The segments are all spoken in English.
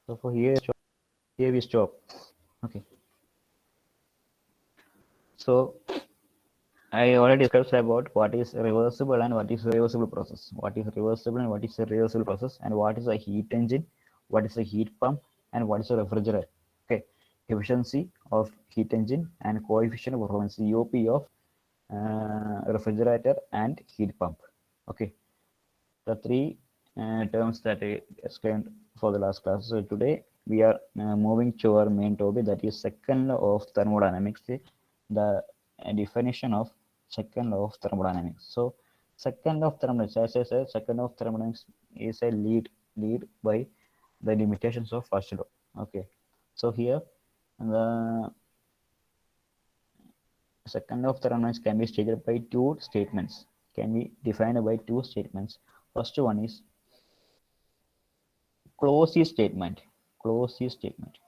So for here we stop. Okay. So I already discussed about what is reversible and what is reversible process. What is reversible and what is a reversible process, and what is a heat engine, what is a heat pump, and what is a refrigerator. Okay, efficiency of heat engine and coefficient of performance (EOP) of refrigerator and heat pump. Okay, the three terms that I explained for the last class. So today we are moving to our main topic, that is second law of thermodynamics, the definition of second law of thermodynamics. So second law of thermodynamics, as I said, second law of thermodynamics is a lead by the limitations of first law. Okay, so here the second law of thermodynamics can be stated by two statements, can be defined by two statements. First one is closed statement. Closed statement.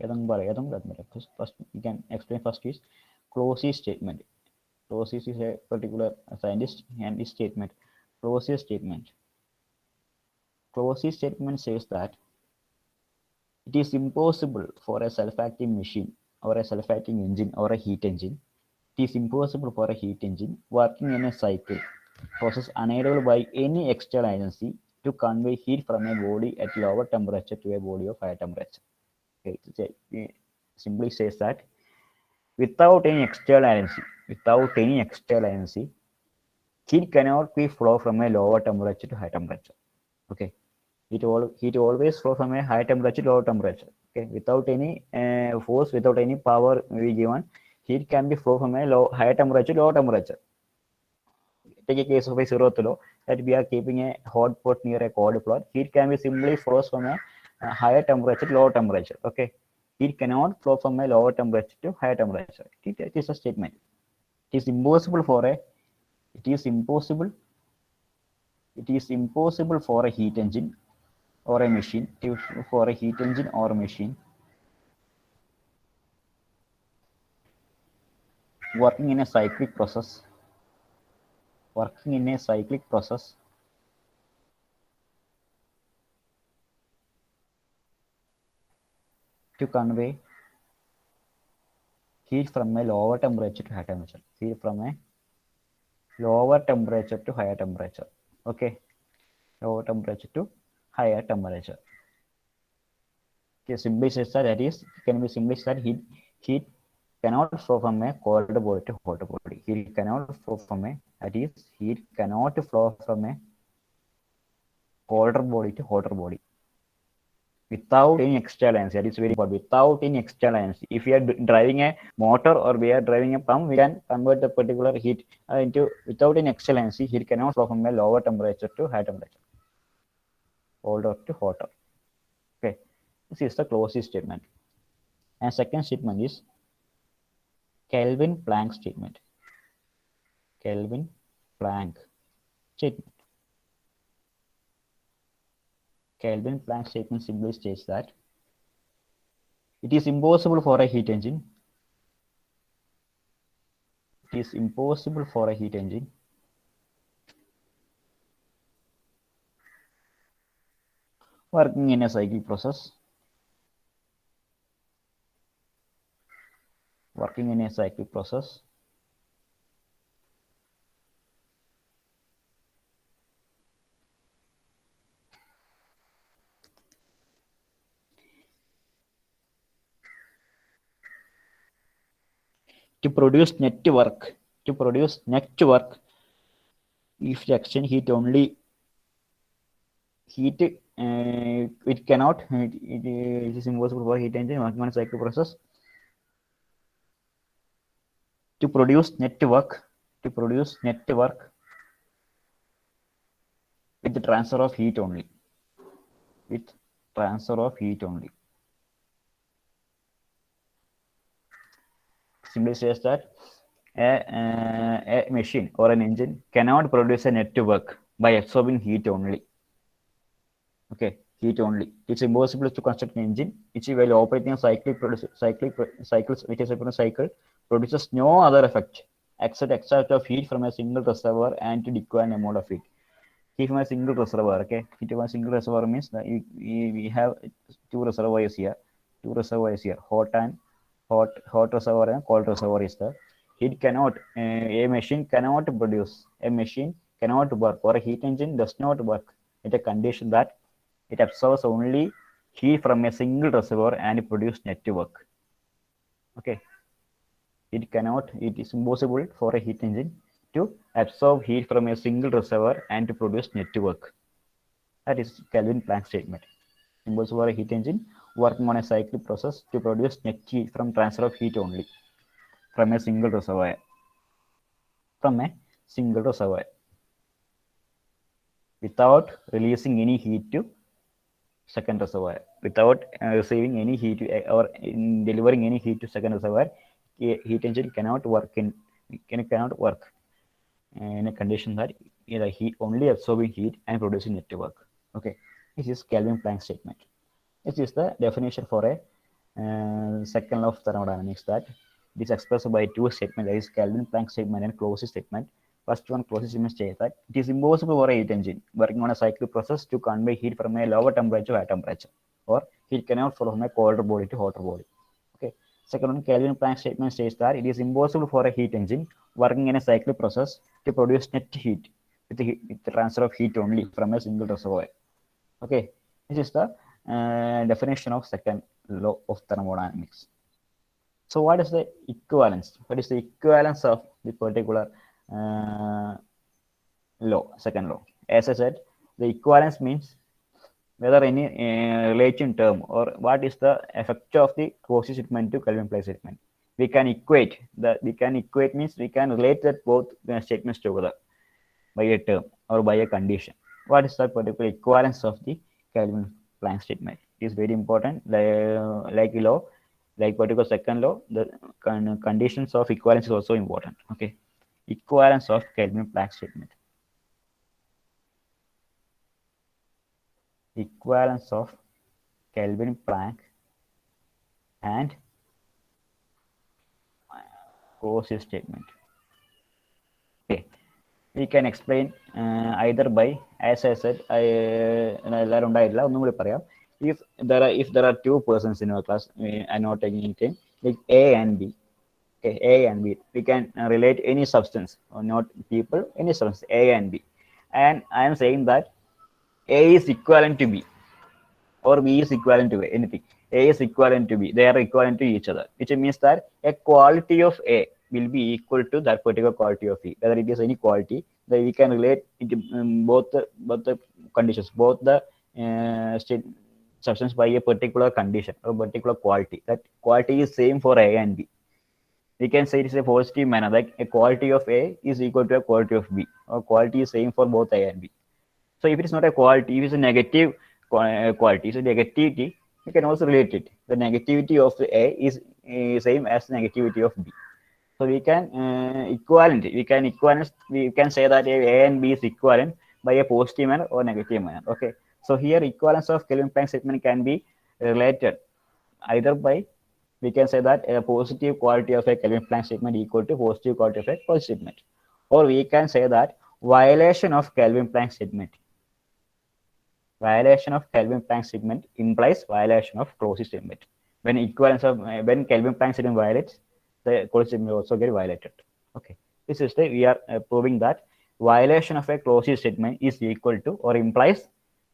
First, you can explain. First is closed statement. Closed is a particular scientist and his statement. Closed statement. Closed statement says that it is impossible for a self-acting machine or a self-acting engine or a heat engine. It is impossible for a heat engine working in a cycle process enabled by any external agency to convey heat from a body at lower temperature to a body of higher temperature. It simply says that without any external agency, heat cannot be flow from a lower temperature to high temperature. Okay, heat always flow from a high temperature to lower temperature. Okay, without any force, without any power we given, heat can be flow from a higher temperature to lower temperature. Take a case of a Zeroth law that we are keeping a hot pot near a cold floor. Heat can be simply flows from a higher temperature to lower temperature. Okay, heat cannot flow from a lower temperature to higher temperature. It is a statement. It is impossible for a. It is impossible. It is impossible for a heat engine or a machine for a heat engine or a machine working in a cyclic process. Working in a cyclic process to convey heat from a lower temperature to higher temperature. Heat from a lower temperature to higher temperature. Okay, lower temperature to higher temperature. Okay, simply says that can be simply said heat cannot flow from a cold body to hot body. Heat cannot flow from a heat cannot flow from a colder body to hotter body without any external agency. That is very important. Without any external agency. If we are driving a motor or we are driving a pump, we can convert the particular heat into without any external agency. Heat cannot flow from a lower temperature to higher temperature, colder to hotter. Okay, this is the closest statement. And second statement is Kelvin-Planck statement. Kelvin-Planck statement. Kelvin-Planck statement simply states that it is impossible for a heat engine. It is impossible for a heat engine working in a cyclic process. Working in a cyclic process to produce net work. To produce net work, if the exchange heat only heat it cannot it is impossible for heat engine working on a cycle process to produce net work with the transfer of heat only, with transfer of heat only. Simply says that a machine or an engine cannot produce a net work by absorbing heat only. Okay, heat only. It's impossible to construct an engine which, while operating a cycles, which is a cycle, produces no other effect except extract of heat from a single reservoir and to decay an amount of heat. heat from a single reservoir. Okay, heat from a single reservoir means that we have two reservoirs here, hot reservoir and cold reservoir is there. Heat cannot, a machine cannot produce, a machine cannot work, or a heat engine does not work at a condition that it absorbs only heat from a single reservoir and produce net work. Okay, it is impossible for a heat engine to absorb heat from a single reservoir and to produce net work. That is Kelvin-Planck statement. Impossible for a heat engine working on a cyclic process to produce net heat from transfer of heat only from a single reservoir. Without releasing any heat to second reservoir, without receiving any heat or delivering any heat to second reservoir, a heat engine cannot work in a condition that the heat only absorbing heat and producing net work. Okay, this is Kelvin-Planck statement. This is the definition for a second law of thermodynamics, that it is expressed by two statements, that is Kelvin-Planck statement and Clausius statement. First one, Clausius statement states that it is impossible for a heat engine working on a cyclic process to convey heat from a lower temperature to high temperature, or heat cannot flow from a colder body to hotter body. Okay. Second one, Kelvin-Planck statement states that it is impossible for a heat engine working in a cyclic process to produce net heat with the transfer of heat only from a single reservoir. Okay, this is the definition of second law of thermodynamics. So what is the equivalence? What is the equivalence of the particular law, second law? As I said, the equivalence means whether any relating term or what is the effect of the Clausius statement to Kelvin-Planck statement. We can equate means we can relate that both statements together by a term or by a condition. What is the particular equivalence of the Kelvin-Planck statement? It is very important. Like law, like particular second law, the conditions of equivalence is also important. Okay, equivalence of Kelvin-Planck statement. Equivalence of Kelvin-Planck and Clausius statement. Okay, we can explain either by, as I said, if there are two persons in our class, I'm not taking anything, like A and B. Okay, A and B, we can relate any substance, or not people, any substance, A and B, and I am saying that A is equivalent to B, or B is equivalent to A, anything. A is equivalent to B. They are equivalent to each other, which means that a quality of A will be equal to that particular quality of B. Whether it is any quality, that we can relate it, both the conditions, both the state substance by a particular condition or particular quality. That quality is same for A and B. We can say it is a positive manner, like a quality of A is equal to a quality of B, or quality is same for both A and B. So if it is not a quality, if it is a negative quality, so negativity, we can also relate it. The negativity of A is same as negativity of B. So we can equivalent. We can say that A and B is equivalent by a positive manner or negative manner. Okay. So here equivalence of Kelvin-Planck statement can be related either by, we can say that a positive quality of a Kelvin-Planck statement equal to positive quality of a Clausius statement, or we can say that violation of Kelvin-Planck statement. Violation of Kelvin-Planck statement implies violation of Clausius statement. When Kelvin-Planck statement violates, the Clausius statement also get violated. Okay, this is we are proving that violation of a Clausius statement is equal to or implies,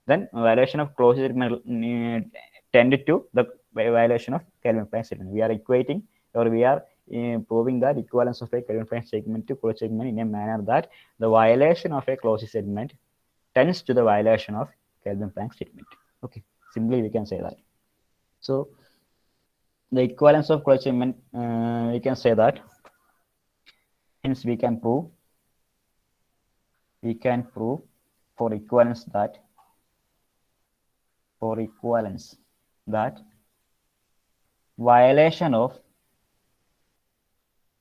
then violation of Clausius statement tended to the violation of Kelvin-Planck statement. We are equating, or we are proving that equivalence of a Kelvin-Planck statement to Clausius statement in a manner that the violation of a Clausius statement tends to the violation of Kelvin-Planck statement. Okay, simply we can say that. So the equivalence of Clausius statement, we can say that. Hence, we can prove for equivalence that violation of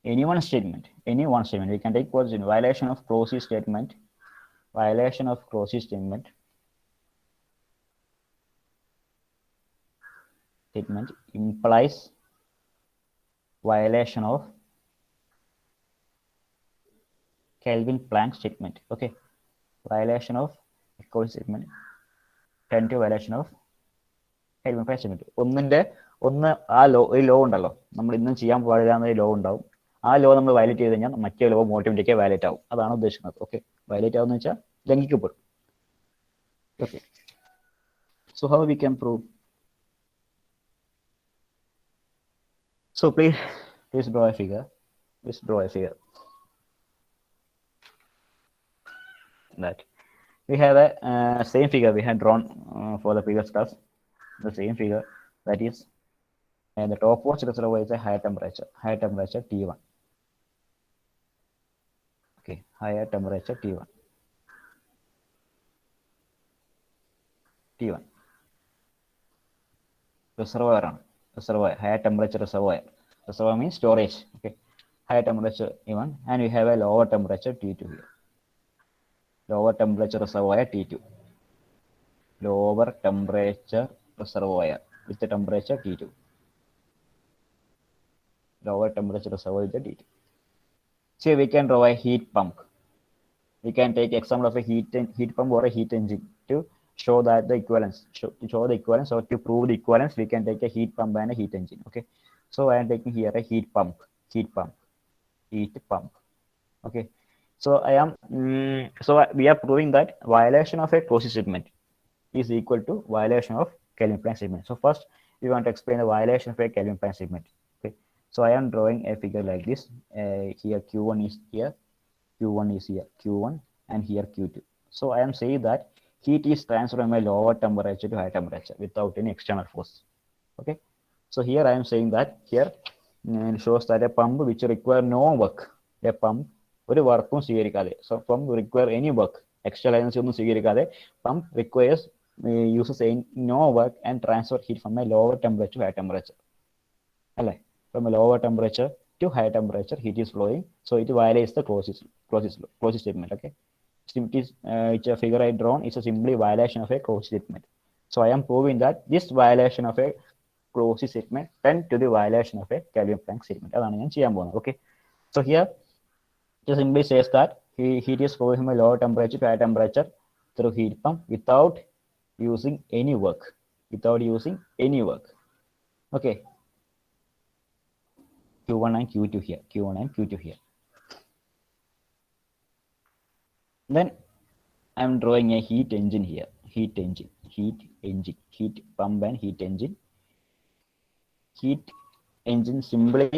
any one statement, we can take violation of Clausius statement, implies violation of Kelvin-Planck statement. Okay, violation of Clausius statement tend to violation of Kelvin Price limit. ഒന്ന് ആ ഒരു law ഉണ്ടല്ലോ, നമ്മൾ ഇന്നും ചെയ്യാൻ പാടില്ല എന്നൊരു law ഉണ്ടാവും. ആ ലോ നമ്മൾ വയലേറ്റ് ചെയ്ത് കഴിഞ്ഞാൽ മറ്റേ ലോ ഓട്ടോമാറ്റിക്കായി വയലേറ്റ് ആവും. അതാണ് ഉദ്ദേശിക്കുന്നത്. ഓക്കെ, വയലേറ്റ് ആവുന്ന വെച്ചാൽ ലംഘിക്കപ്പെടും. Okay, so how we can prove? So please draw a figure. Please draw a figure. That we have a same figure we had drawn for the previous class. The same figure, that is the topmost reservoir is a higher temperature T1. Okay, higher temperature T1. Reservoir, higher temperature reservoir. Reservoir means storage. Okay, higher temperature T1, and we have a lower temperature T2 here. Lower temperature reservoir T2. Lower temperature reservoir with the temperature T2. Lower temperature reservoir with the T2. So we can draw a heat pump. We can take example of a heat pump or a heat engine to show that the equivalence. To show the equivalence or to prove the equivalence, we can take a heat pump and a heat engine. Okay, so I am taking here a heat pump. Okay, so we are proving that violation of a closed statement is equal to violation of Kelvin Planck statement. So first we want to explain the violation of a Kelvin Planck statement. Okay, so I am drawing a figure like this. Here Q1 is here, Q1 is here, Q1, and here Q2. So I am saying that heat is transferred from a lower temperature to higher temperature without any external force. Okay, so here I am saying that here it shows that a pump which require no work, a pump ഒരു വർക്കും സ്വീകരിക്കാതെ, so pump require any work, external energy ഒന്നും സ്വീകരിക്കാതെ, pump requires uses no work and transfer heat from a lower temperature to higher temperature. അല്ലേ, from a lower temperature to higher temperature heat is flowing, so it violates the closed statement. Okay, it's a figure I drawn is a simply violation of a closed statement. So I am proving that this violation of a closed statement tend to the violation of a Kelvin Planck statement. അതാണ് ഞാൻ ചെയ്യാൻ പോകുന്നത്. Okay, so here it simply says that heat is flowing from a lower temperature to higher temperature through heat pump without using any work. Okay, Q1 and Q2 here. Then I am drawing a heat engine here. Heat pump and heat engine. Heat engine simply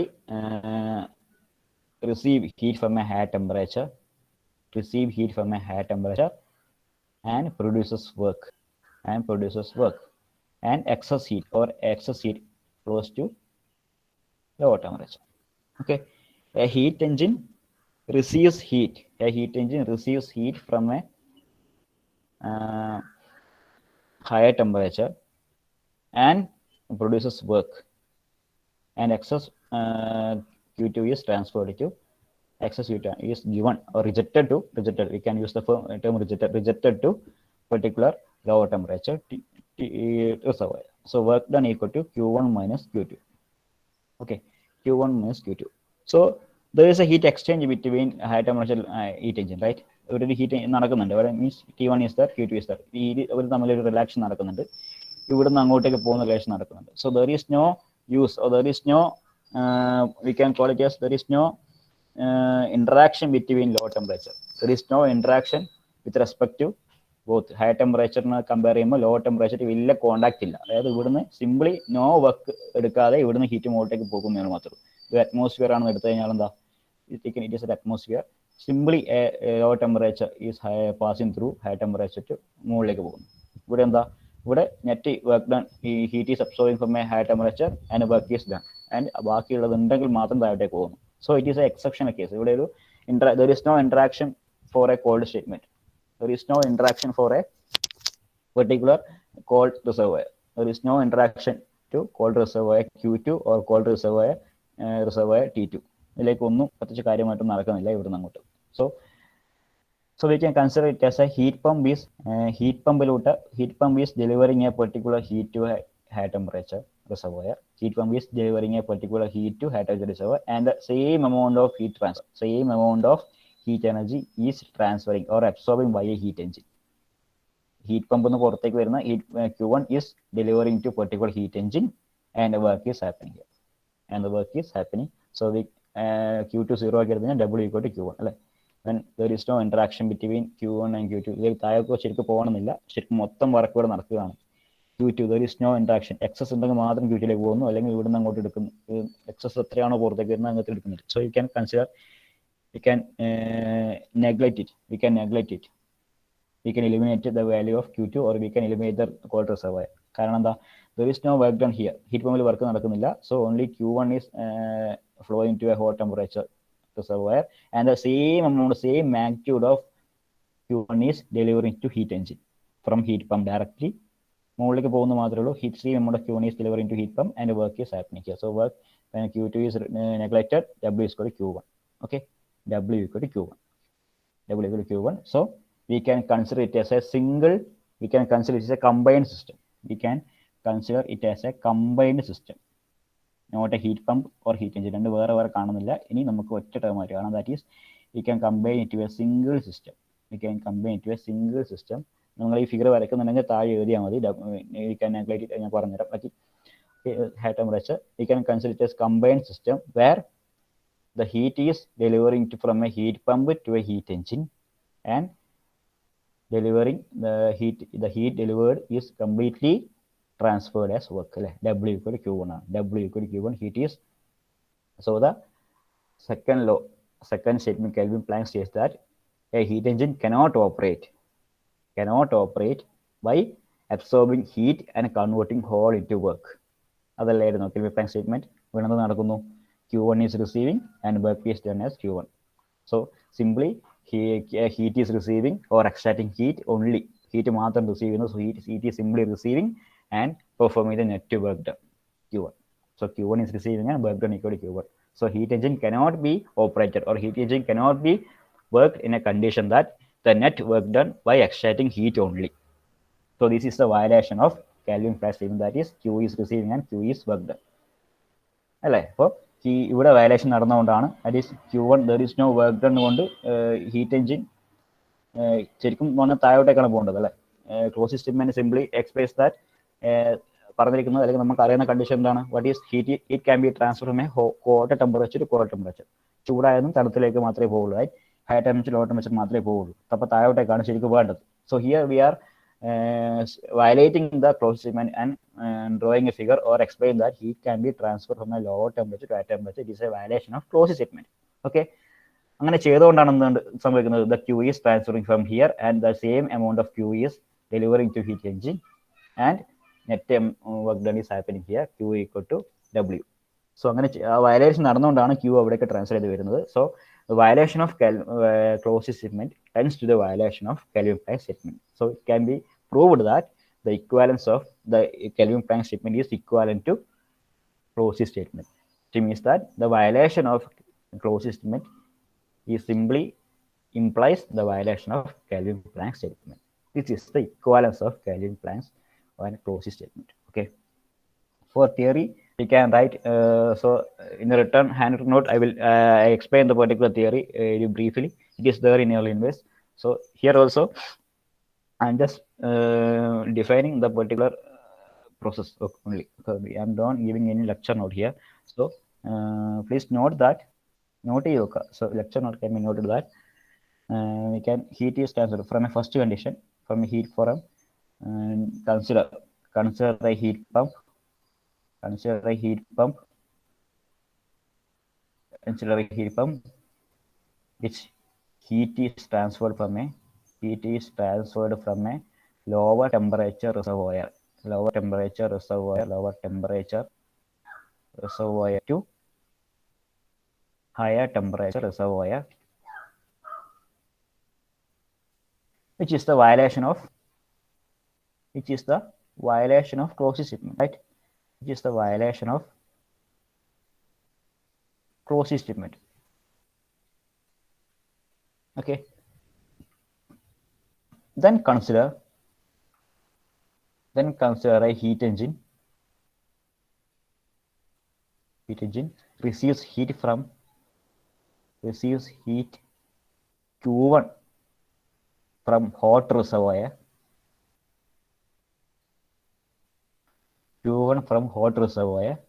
receive heat from a higher temperature, and produces work, and excess heat flows to lower temperature. Okay, a heat engine receives heat from a higher temperature and produces work, and excess Q2 is transferred to excess Q2 is given or rejected. We can use the term rejected to particular lower temperature reservoir. So work done equal to Q1 minus Q2. Okay, Q1 minus Q2. So there is a heat exchange between high temperature heat engine, right? Already heat നടക്കുന്നുണ്ട്. Means T1 is there, Q2 is there. ഇവർ തമ്മിൽ ഒരു റിലാക്ഷൻ നടക്കുന്നുണ്ട്. ഇവിടുന്ന് അങ്ങോട്ടേക്ക് പോകുന്ന relation നടക്കുന്നുണ്ട്. So there is no use, or there is no we can call it as there is no interaction between low temperature. There is no interaction with respect to both high temperature compare ചെയ്യുമ്പോൾ lower temperature വലിയ contact ഇല്ല. അതായത് ഇവിടുന്ന് simply no work എടുക്കാതെ ഇവിടുന്ന് heat മുകളിലേക്ക് പോകുന്നതാണ് മാത്രം. ഇത് അറ്റ്മോസ്ഫിയർ ആണെന്ന് എടുത്തു കഴിഞ്ഞാൽ എന്താ, it is an atmosphere, simply lower temperature is passing through high temperature to മുകളിലേക്ക് പോകുന്നു. ഇവിടെ എന്താ, ഇവിടെ നെറ്റ് വർക്ക് ഡൺ, ഈ heat is absorbing from a high temperature and work is done, and ബാക്കിയുള്ളത് ഉണ്ടെങ്കിൽ മാത്രം താഴോട്ടേക്ക് പോകുന്നു. So it is a exceptional case. ഇവിടെ ഒരു there is no interaction for a cold statement. There is no interaction for a particular cold reservoir. There is no interaction to cold reservoir Q2 or cold reservoir T2. ഇതിലേക്ക് ഒന്നും പ്രത്യേകിച്ച് കാര്യമായിട്ടും നടക്കുന്നില്ല ഇവിടുന്ന് അങ്ങോട്ട്. So we can consider it as a heat pump is delivering a particular heat to a high temperature reservoir. Heat pump is delivering a particular heat to high temperature reservoir, and the same amount of heat energy is transferring or absorbing by a heat engine. heat pump എന്ന് പുറത്തേക്ക് വരുന്ന Q1 is delivering to particular heat engine and the work is happening here. And the work is happening. So we Q2 0 ആക്കി എടുത്താൽ W equal to Q1 അല്ലേ. When there is no interaction between Q1 and Q2. ഇതിൽ താഴേക്കോ ശരിക്കും പോകണമെന്നില്ല, ശരിക്കും മൊത്തം work ഇവിടെ നടക്കുകയാണ്. Q2 there is no interaction. Excess ഉണ്ടെങ്കിൽ മാത്രം Q2ലേക്ക് പോകുന്നു, അല്ലെങ്കിൽ ഇവിടുന്ന് അങ്ങോട്ട് എടുക്കുന്നു. എക്സസ് എത്രയാണോ പുറത്തേക്ക് വരുന്നത് അങ്ങനത്തെ എടുക്കുന്നില്ല. So you can consider, we can neglect it. We can eliminate the value of Q2 or we can eliminate the cold reservoir. കാരണം എന്താ, there is no work done here. Heat പമ്പിൽ വർക്ക് നടക്കുന്നില്ല. So only Q1 is flowing to a hot temperature reservoir and the same amount, same magnitude of Q1 is delivering to heat engine from heat pump directly. മുകളിലേക്ക് പോകുന്ന മാത്രമേ ഉള്ളൂ. Heat stream നമ്മുടെ Q1 is delivering to heat pump and work is happening here. So work when Q2 is neglected, W is equal to Q1. Okay, W equal to Q1. W equal to Q1. So we can consider it as a single, we can consider it as a combined system. We can consider it as a combined system, not a heat pump or heat engine. And വേറെ കാണുന്നില്ല, ഇനി നമുക്ക് ഒറ്റ term ആയിട്ട് കാണാം. That is, we can combine it to a single system. We can combine it to a single system. നിങ്ങൾ ഈ figure വരയ്ക്കുന്നുണ്ടെങ്കിൽ താഴെ എഴുതിയാൽ മതി. We can calculate it, ഞാൻ പറഞ്ഞുതരാം. High temperature, we can consider it as combined system where the heat is delivering from a heat pump to a heat engine and delivering the heat delivered is completely transferred as work. W equal to Q1. W equal to Q1 heat is. So the second law, second statement, Kelvin Planck states that a heat engine cannot operate by absorbing heat and converting whole into work. അതല്ലായിരുന്നു Kelvin Planck statement. വീണ്ടും നടക്കുന്നു, Q1 is receiving and work is done as Q1. So simply heat is receiving or extracting heat only. Heat മാത്രം receive ചെയ്യുന്നു. So heat is simply receiving and performing the net work done, Q1. So Q1 is receiving and work done equal to Q1. So heat engine cannot be operated or heat engine cannot be worked in a condition that the net work done by extracting heat only. So this is the violation of Kelvin Planck statement, that is Q is receiving and Q is work done. അല്ലേ. അപ്പോൾ ഇവിടെ violation നടന്നുകൊണ്ടാണ്, that is Q1 there is no work done കൊണ്ട് heat engine ശരിക്കും പറഞ്ഞാൽ താഴോട്ടേക്കാണ് പോകേണ്ടത് അല്ലേ. Close system simply express that പറഞ്ഞിരിക്കുന്നത്, അല്ലെങ്കിൽ നമുക്ക് അറിയുന്ന കണ്ടീഷൻ എന്താണ്, what is heat can be transfer from a hot temperature to cold temperature. ചൂടായതും തണുത്തിലേക്ക് മാത്രമേ പോകുള്ളൂ, ഹൈ ടെമ്പറേച്ചർ ലോ ടെമ്പറേച്ചർ മാത്രമേ പോകുള്ളൂ. അപ്പോൾ താഴോട്ടേക്കാണ് ശരിക്കും വേണ്ടത്. So here we are violating the closed statement and drawing a figure or explain that heat can be transferred from a lower temperature to high temperature. It is a violation of closed statement. Okay, അങ്ങനെ ചെയ്തുകൊണ്ടാണ് എന്ത് സംഭവിക്കുന്നത്, the Q is transferring from here and the same amount of Q is delivering to heat engine and net work done is happening here, Q equal to W. So അങ്ങനെ violation നടന്നുകൊണ്ടാണ് Q അവിടേക്ക് transfer ചെയ്ത് വരുന്നത്. So the violation of closed statement tends to the violation of Kelvin Planck statement. So it can be proved that the equivalence of the Kelvin Planck statement is equivalent to closed statement. It means that the violation of closed statement is simply implies the violation of Kelvin Planck statement. This is the equivalence of Kelvin Planck's and closed statement. Okay. For theory, we can write, so in the return handwritten note, I will explain the particular theory briefly. It is there in early invest. So here also, I'm just defining the particular process only. So I'm not giving any lecture note here. So please note that, so lecture note can be noted that we can heat is transferred from a first condition, from a heat forum, and consider the heat pump. Consider a heat pump which heat is transferred from a lower temperature reservoir to higher temperature reservoir, which is the violation of closed statement, right? Which is the violation of closed statement. Okay. Then consider a heat engine receives heat Q1 from hot reservoir Q1 from hot reservoir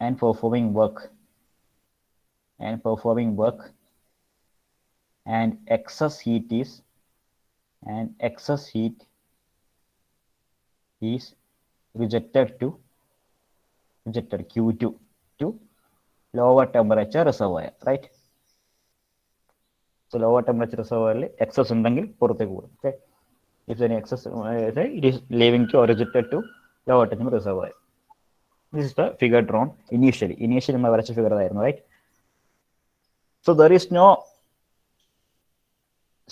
and performing work and excess heat is rejected Q2 to lower temperature reservoir, right? So lower temperature reservoir excess undengil porthekku podum. Okay, if any excess it is leaving to or rejected to lower temperature reservoir. This is the figure drawn initially നമ്മൾ വരച്ച figure ആയിരുന്നു, right? So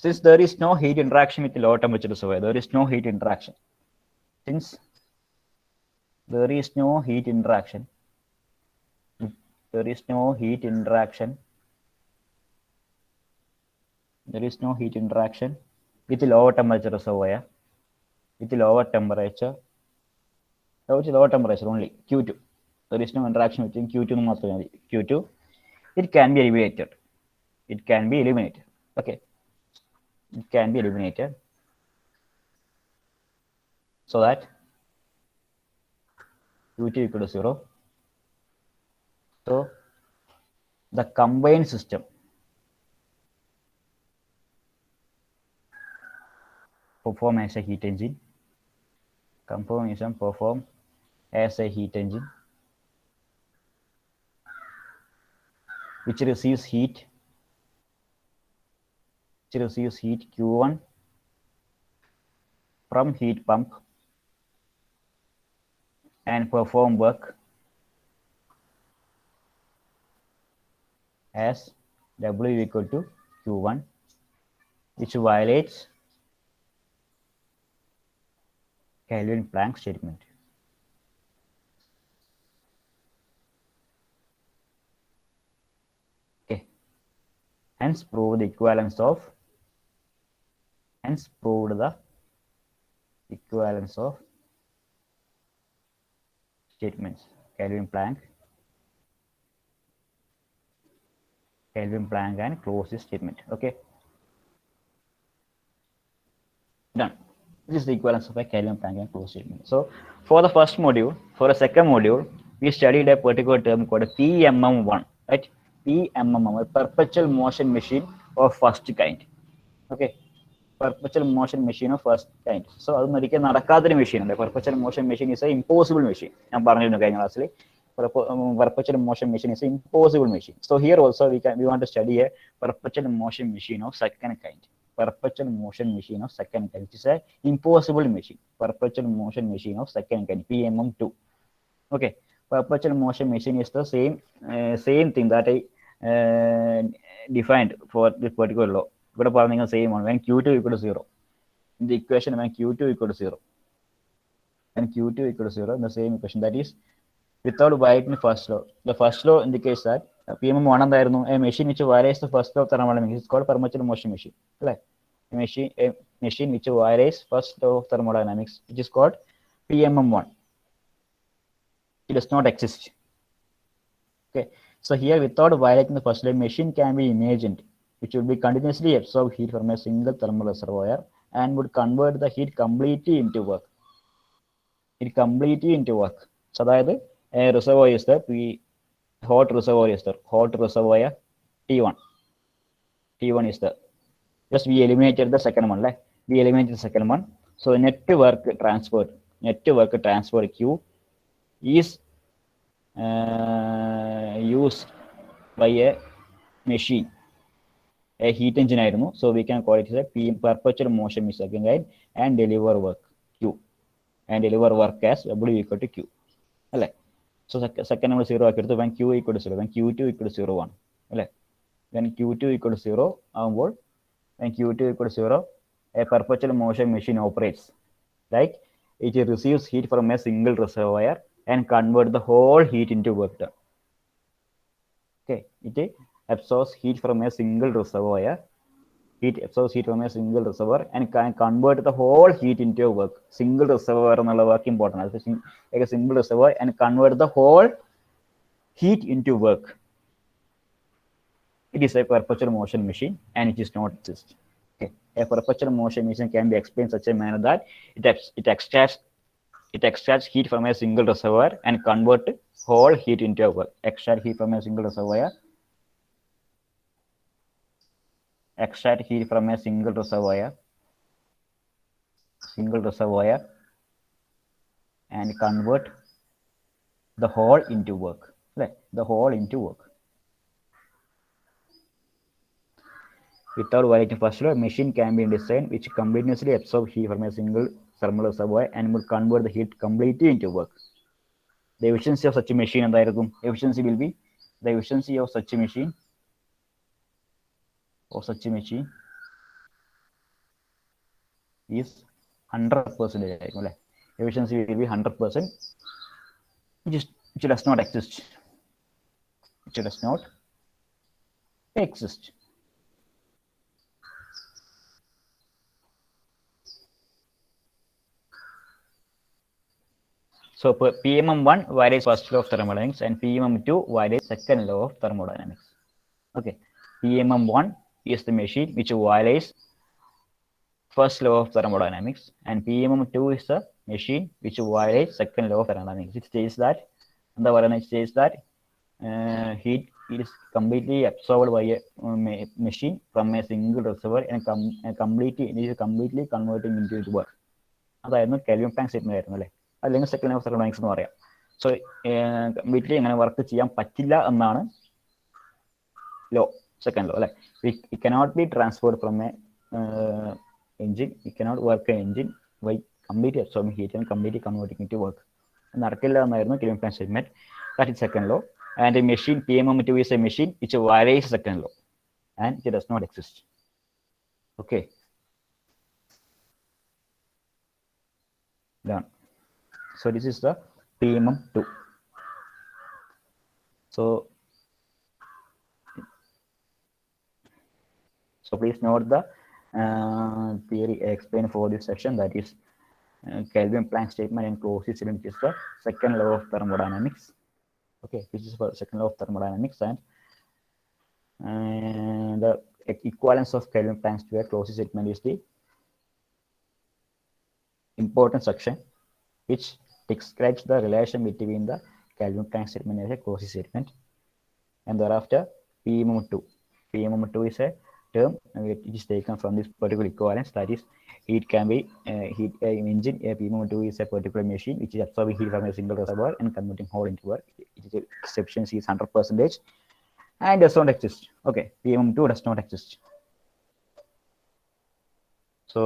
since there is no heat interaction with the lower temperature reservoir, there is no heat interaction. Since there is no heat interaction with the lower temperature reservoir, lower temperature only Q2. There is no interaction between Q2 and Q2. It can be eliminated. Okay, it can be eliminated so that Q2 equal to 0. So the combined system perform as a heat engine. Perform as a heat engine which receives heat Q1 from heat pump and perform work as W equal to Q1, which violates Kelvin-Planck statement. Okay, hence proved the equivalence of statements Kelvin-Planck and close this statement. Okay, done. This is the equivalence of a Kelvin-Planck and close statement. So for the first module, for the second module, we studied a particular term called PMM1, right? PMM, a perpetual motion machine of first kind. Okay, perpetual motion machine of first kind. So അത് ഒരിക്കലും നടക്കാത്തൊരു machine ഉണ്ട്. Perpetual motion machine is an impossible machine. ഞാൻ പറഞ്ഞിരുന്നു കഴിഞ്ഞ ക്ലാസ്സിൽ. Perpetual motion machine is an impossible machine. So here also we want to study a perpetual motion machine of second kind. Perpetual motion machine of second kind, which is a impossible machine. Perpetual motion machine of second kind, PMM2. Okay, perpetual motion machine is the same thing that I defined for this particular law. ഇവിടെ പറഞ്ഞ same one. When Q2 equal to 0, in the equation when Q2 equal to 0, in the same equation, that is without violating the first law. The first law indicates that PMM1 എന്തായിരുന്നു? A machine which violates the first law of thermodynamics is called perpetual motion machine. അല്ലേ? A machine which violates first law of thermodynamics, which is called PMM1. It does not exist. Okay, so here without violating the first law, machine can be imagined which would be continuously absorb heat from a single thermal reservoir and would convert the heat completely into work. So that a reservoir is the hot reservoir T1. T1 is the, just we eliminated the second one, right? So net work transfer Q is used by a machine, a heat engine ആയിരുന്നു. So we can call it as a perpetual motion machine and deliver work Q as W equal to Q. അല്ലേ? So second നമ്മൾ 0 ആക്കി എടുത്തു. When Q equal to 0, when Q2 equal to 0 ആണ്. അല്ലേ? When Q2 equal to 0 ആകുമ്പോൾ, when Q2 equal to 0, a perpetual motion machine operates, right? It receives heat from a single reservoir and convert the whole heat into work done. Okay, it absorbs heat from a single reservoir. And can convert the whole heat into work. Single reservoir ennulla work important. Like a single reservoir and convert the whole heat into work. It is a perpetual motion machine and it is not exist. Okay, a perpetual motion machine can be explained in such a manner that it It extracts heat from a single reservoir and convert whole heat into a work. Extract heat from a single reservoir. Extract heat from a single reservoir. And convert the whole into work. Right? The whole into work. Without violating first law, a machine can be designed which continuously absorbs heat from a single thermal reservoir and will convert the heat completely into work. The efficiency of such a machine എന്തായിരിക്കും? Efficiency will be the efficiency of such a machine is 100% ആയിരിക്കും അല്ലേ? Efficiency will be 100%, which does not exist. Which does not exist. So PMM1 violates first law of thermodynamics and PMM2 violates second law of thermodynamics. Okay, PMM1 is the machine which violates first law of thermodynamics, and PMM2 is the machine which violates second law of thermodynamics. It states that heat is completely absorbed by a machine from a single reservoir and completely converting into work. അതായിരുന്നു kelvin Planck statement ആയിരുന്നു അല്ലേ? അല്ലെങ്കിൽ second law of thermodynamics എന്ന് പറയാം. So completely അങ്ങനെ work ചെയ്യാൻ പറ്റില്ല എന്നാണ് ലോ, സെക്കൻഡ് ലോ അല്ലെ. It cannot be transferred from A engine. It cannot work an engine by completely absorbing heat and completely converting it to work. നടക്കില്ല എന്നായിരുന്നു Kelvin Planck statement. That is second law. And a machine PMM2 is a machine which violates second law and it does not exist. Okay. Done. So this is the PMM2. So please note the theory explained for this section, that is Kelvin Planck statement and closest statement, which is the second law of thermodynamics. Okay, this is for second law of thermodynamics, and the equivalence of Kelvin Planck's to a closest statement is the important section which describes the relation between the Kelvin Planck statement and a closest statement. And thereafter PMM2. PMM2 is a term which is taken from this particular equivalence, that is heat can be engine. A PMM2 is a particular machine which is absorbing heat from a single reservoir and converting whole into work. Its efficiency is 100% and does not exist. Okay, PMM2 does not exist. So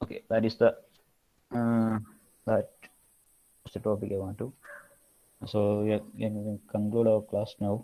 okay, that is the topic I want to. So we can conclude our class now.